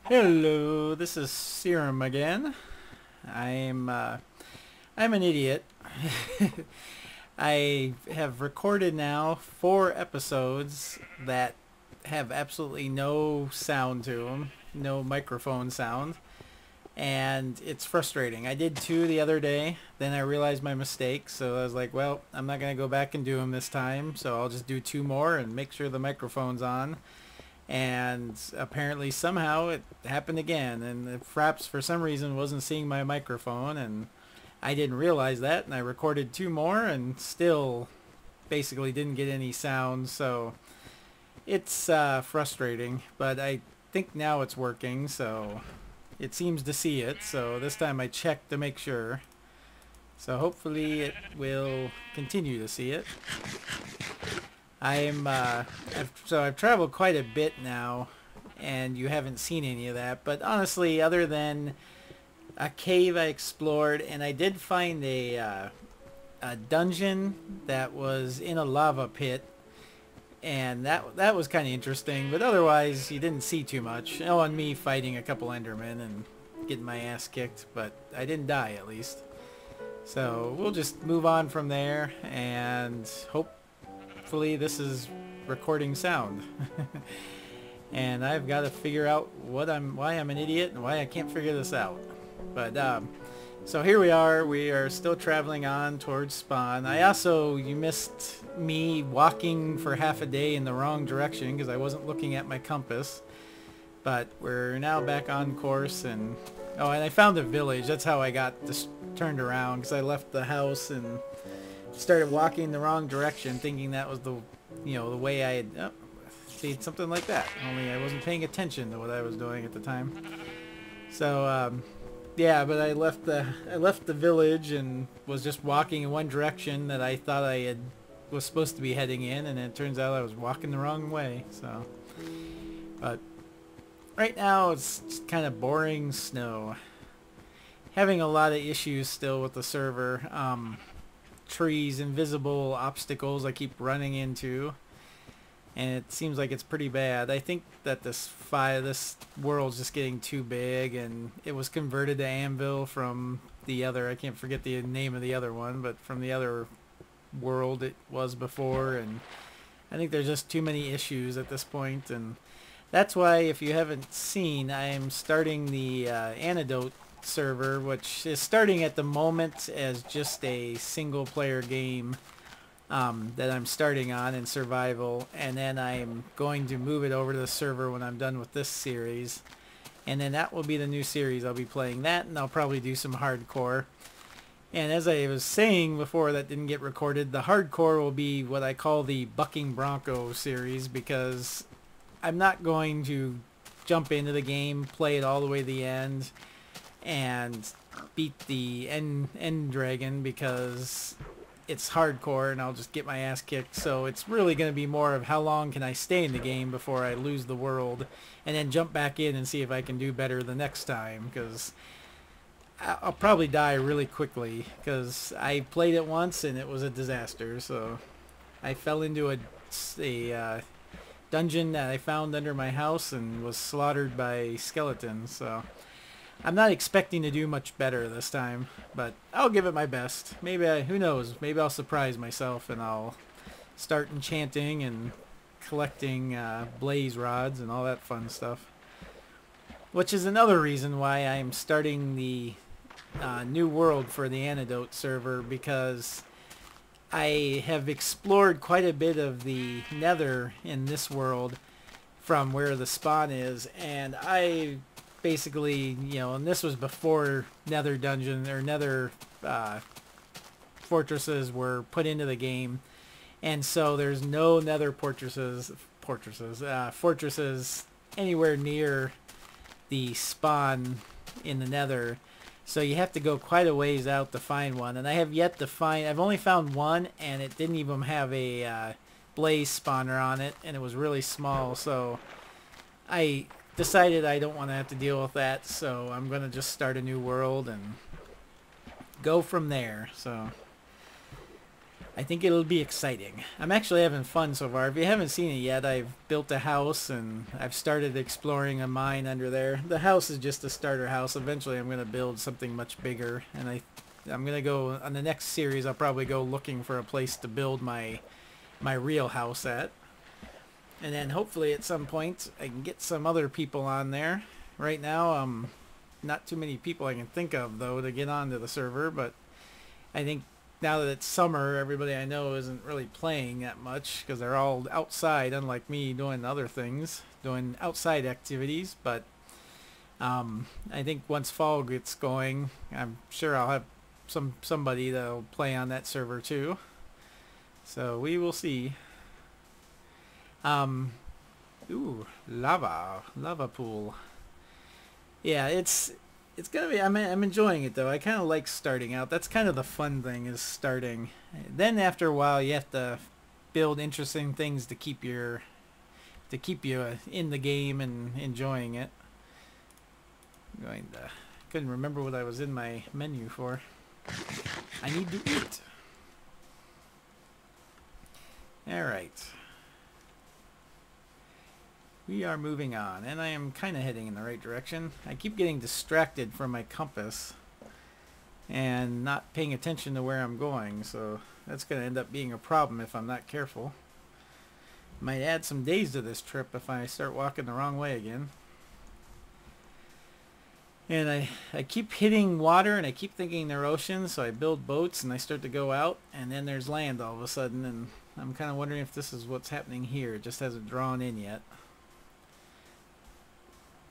Hello, this is Serum again. I'm an idiot. I have recorded now 4 episodes that have absolutely no sound to them, no microphone sound, and it's frustrating. I did 2 the other day, then I realized my mistake, so I was like, well, I'm not going to go back and do them this time, so I'll just do 2 more and make sure the microphone's on. And apparently somehow it happened again, and the Fraps for some reason wasn't seeing my microphone, and I didn't realize that, and I recorded 2 more and still basically didn't get any sound. So it's frustrating, but I think now it's working, so it seems to see it. So this time I checked to make sure, so hopefully it will continue to see it. I've traveled quite a bit now, and you haven't seen any of that. But honestly, other than a cave I explored, and I did find a dungeon that was in a lava pit, and that was kind of interesting. But otherwise, you didn't see too much. Oh, and me fighting a couple Endermen and getting my ass kicked, but I didn't die at least. So we'll just move on from there and hopefully this is recording sound. And I've got to figure out why I'm an idiot and why I can't figure this out. But so here we are. We are still traveling on towards spawn. You missed me walking for half a day in the wrong direction because I wasn't looking at my compass. But we're now back on course, and I found a village. That's how I got this turned around, because I left the house and started walking the wrong direction, thinking that was the way I had see, something like that. Only I wasn't paying attention to what I was doing at the time. So yeah, but I left the village and was just walking in one direction that I thought was supposed to be heading in, and it turns out I was walking the wrong way. So, but right now it's just kind of boring snow. Having a lot of issues still with the server. Trees, invisible obstacles I keep running into, and it seems like it's pretty bad. I think that this world's just getting too big, and it was converted to Anvil from the other, I can't forget the name of the other one, but from the other world it was before, and I think there's just too many issues at this point, and that's why, if you haven't seen, I am starting the Antidote server, which is starting at the moment as just a single player game that I'm starting on in survival, and then I'm going to move it over to the server when I'm done with this series, and then that will be the new series. I'll be playing that, and I'll probably do some hardcore. And as I was saying before, that didn't get recorded, the hardcore will be what I call the Bucking Bronco series, because I'm not going to jump into the game, play it all the way to the end, and beat the end dragon, because it's hardcore and I'll just get my ass kicked. So it's really going to be more of how long can I stay in the game before I lose the world, and then jump back in and see if I can do better the next time, because I'll probably die really quickly, because I played it once and it was a disaster. So I fell into a dungeon that I found under my house and was slaughtered by skeletons. So I'm not expecting to do much better this time, but I'll give it my best. Maybe who knows, maybe I'll surprise myself and I'll start enchanting and collecting blaze rods and all that fun stuff. Which is another reason why I'm starting the new world for the Antidote server, because I have explored quite a bit of the Nether in this world from where the spawn is, and I basically, and this was before Nether dungeon or Nether fortresses were put into the game, and so there's no Nether fortresses anywhere near the spawn in the Nether. So you have to go quite a ways out to find one, and I have yet to find. I've only found one, and it didn't even have a blaze spawner on it, and it was really small. So I decided I don't want to have to deal with that, so I'm going to just start a new world and go from there. So I think it'll be exciting. I'm actually having fun so far. If you haven't seen it yet, I've built a house and I've started exploring a mine under there. The house is just a starter house. Eventually I'm going to build something much bigger, and I'm going to go on the next series. I'll probably go looking for a place to build my real house at. And then hopefully at some point I can get some other people on there. Right now, not too many people I can think of though to get onto the server, but I think now that it's summer, everybody I know isn't really playing that much because they're all outside, unlike me doing other things, doing outside activities. But I think once fall gets going, I'm sure I'll have somebody that'll play on that server too. So we will see. Ooh, lava pool. Yeah, it's gonna be. I'm enjoying it though. I kind of like starting out. That's kind of the fun thing, is starting. Then after a while, you have to build interesting things to keep you in the game and enjoying it. Couldn't remember what I was in my menu for. I need to eat. All right. We are moving on, and I am kind of heading in the right direction. I keep getting distracted from my compass and not paying attention to where I'm going, so that's going to end up being a problem if I'm not careful. Might add some days to this trip if I start walking the wrong way again. And I keep hitting water, and I keep thinking they're oceans, so I build boats and I start to go out, and then there's land all of a sudden, and I'm kind of wondering if this is what's happening here. It just hasn't drawn in yet.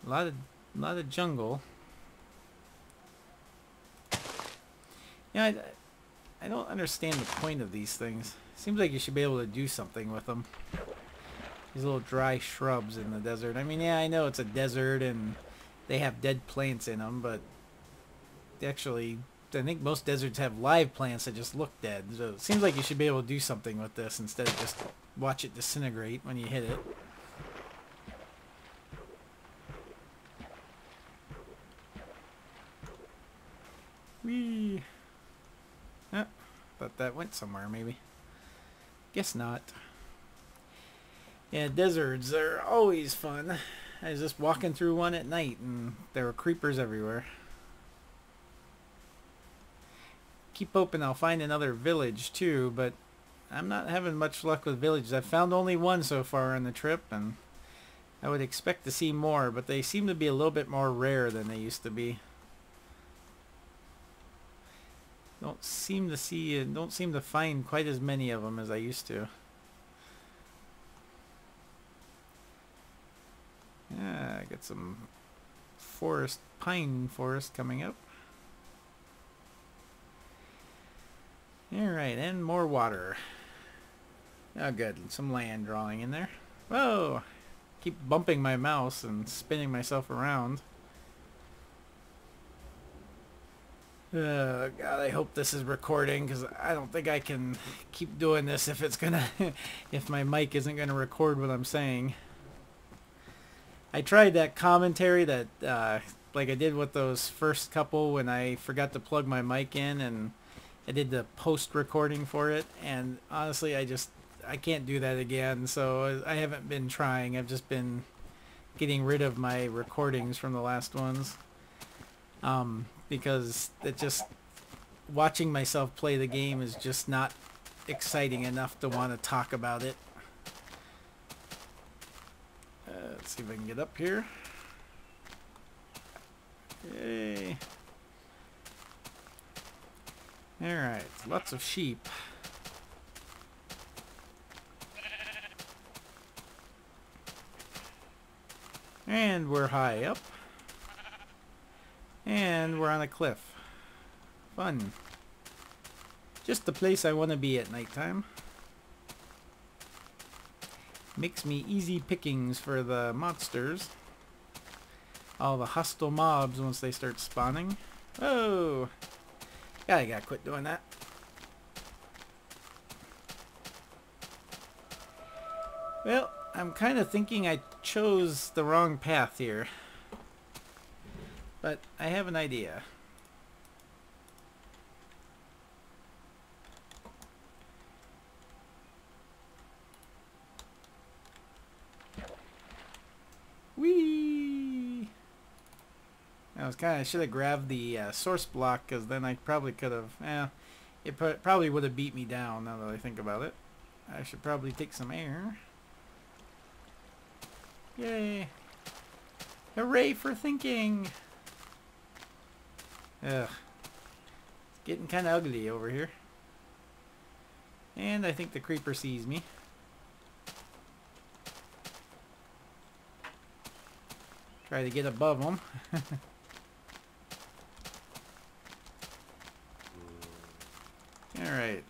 A lot of jungle. Yeah, I don't understand the point of these things. Seems like you should be able to do something with them. These little dry shrubs in the desert. I mean, yeah, I know it's a desert and they have dead plants in them, but actually, I think most deserts have live plants that just look dead. So it seems like you should be able to do something with this instead of just watch it disintegrate when you hit it. Whee! Ah, thought that went somewhere, maybe. Guess not. Yeah, deserts are always fun. I was just walking through one at night, and there were creepers everywhere. Keep hoping I'll find another village, too, but I'm not having much luck with villages. I've found only one so far on the trip, and I would expect to see more, but they seem to be a little bit more rare than they used to be. Don't seem to find quite as many of them as I used to. Yeah, I got some pine forest coming up. Alright, and more water. Oh good, some land drawing in there. Whoa! Keep bumping my mouse and spinning myself around. God, I hope this is recording, because I don't think I can keep doing this if it's gonna if my mic isn't gonna record what I'm saying. I tried that commentary that like I did with those first couple when I forgot to plug my mic in, and I did the post recording for it, and honestly I can't do that again, so I haven't been trying. I've just been getting rid of my recordings from the last ones. Because watching myself play the game is just not exciting enough to want to talk about it. Let's see if I can get up here. Yay. Alright, lots of sheep. And we're high up. And we're on a cliff. Fun. Just the place I want to be at nighttime. Makes me easy pickings for the monsters. All the hostile mobs once they start spawning. Oh! Yeah, I gotta quit doing that. Well, I'm kind of thinking I chose the wrong path here. But I have an idea. I should have grabbed the source block, because then I probably could have, probably would have beat me down now that I think about it. I should probably take some air. Yay. Hooray for thinking. Ugh. It's getting kind of ugly over here. And I think the creeper sees me. Try to get above him. Alright.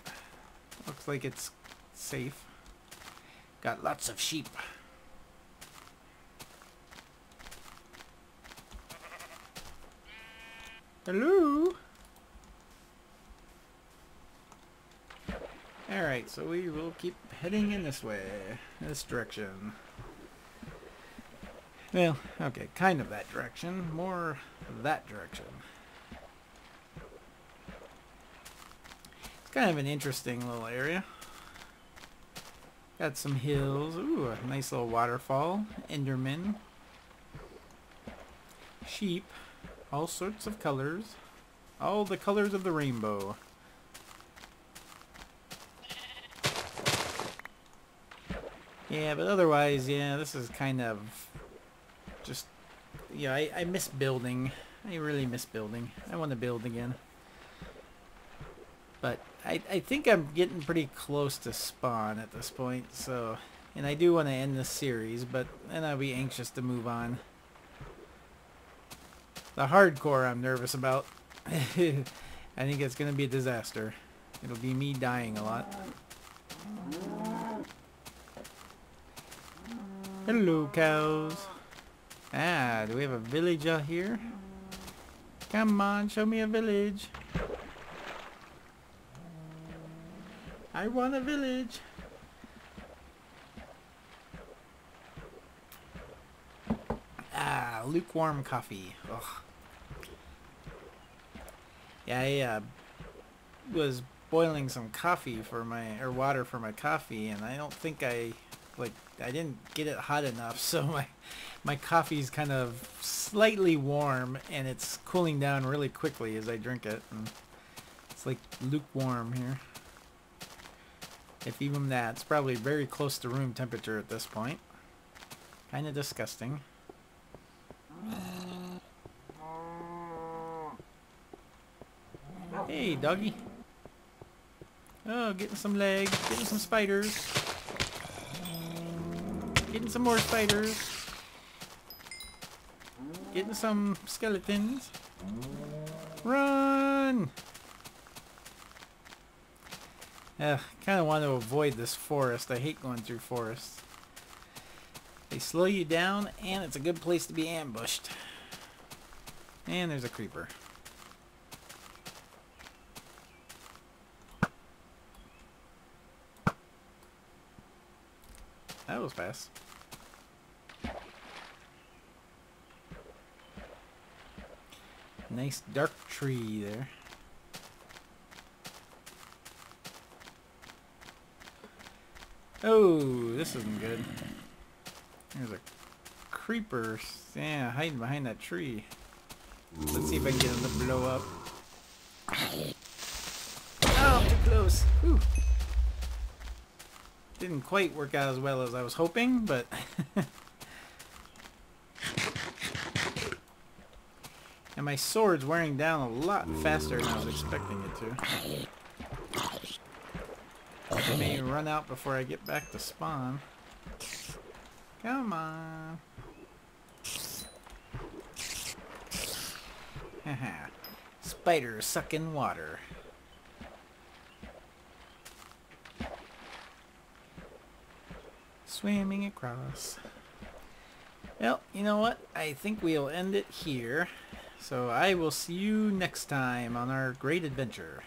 Looks like it's safe. Got lots of sheep. Hello? Alright, so we will keep heading in this way. This direction. Well, okay, kind of that direction. More that direction. It's kind of an interesting little area. Got some hills. Ooh, a nice little waterfall. Enderman. Sheep. All sorts of colors. All the colors of the rainbow. Yeah, but otherwise, yeah, this is kind of just, yeah, I miss building. I really miss building. I want to build again. But I think I'm getting pretty close to spawn at this point, so, and I do want to end this series, but then I'll be anxious to move on. The hardcore I'm nervous about. I think it's going to be a disaster. It'll be me dying a lot. Hello, cows. Ah, do we have a village out here? Come on, show me a village. I want a village. Ah, lukewarm coffee. Ugh. Yeah, I was boiling some coffee for my, or water for my coffee, and I don't think I didn't get it hot enough, so my coffee's kind of slightly warm, and it's cooling down really quickly as I drink it, and it's like lukewarm here. If even that, it's probably very close to room temperature at this point. Kind of disgusting. Hey, doggy. Oh, getting some legs, getting some spiders. Getting some more spiders. Getting some skeletons. Run! Kind of want to avoid this forest. I hate going through forests. They slow you down, and it's a good place to be ambushed. And there's a creeper. That was fast. Nice dark tree there. Oh, this isn't good. There's a creeper, yeah, hiding behind that tree. Let's see if I can get him to blow up. Oh, too close. Whew. Didn't quite work out as well as I was hoping, but and my sword's wearing down a lot faster than I was expecting it to. It may run out before I get back to spawn. Come on. Haha. Spider sucking water. Swimming across. Well, you know what? I think we'll end it here. So I will see you next time on our great adventure.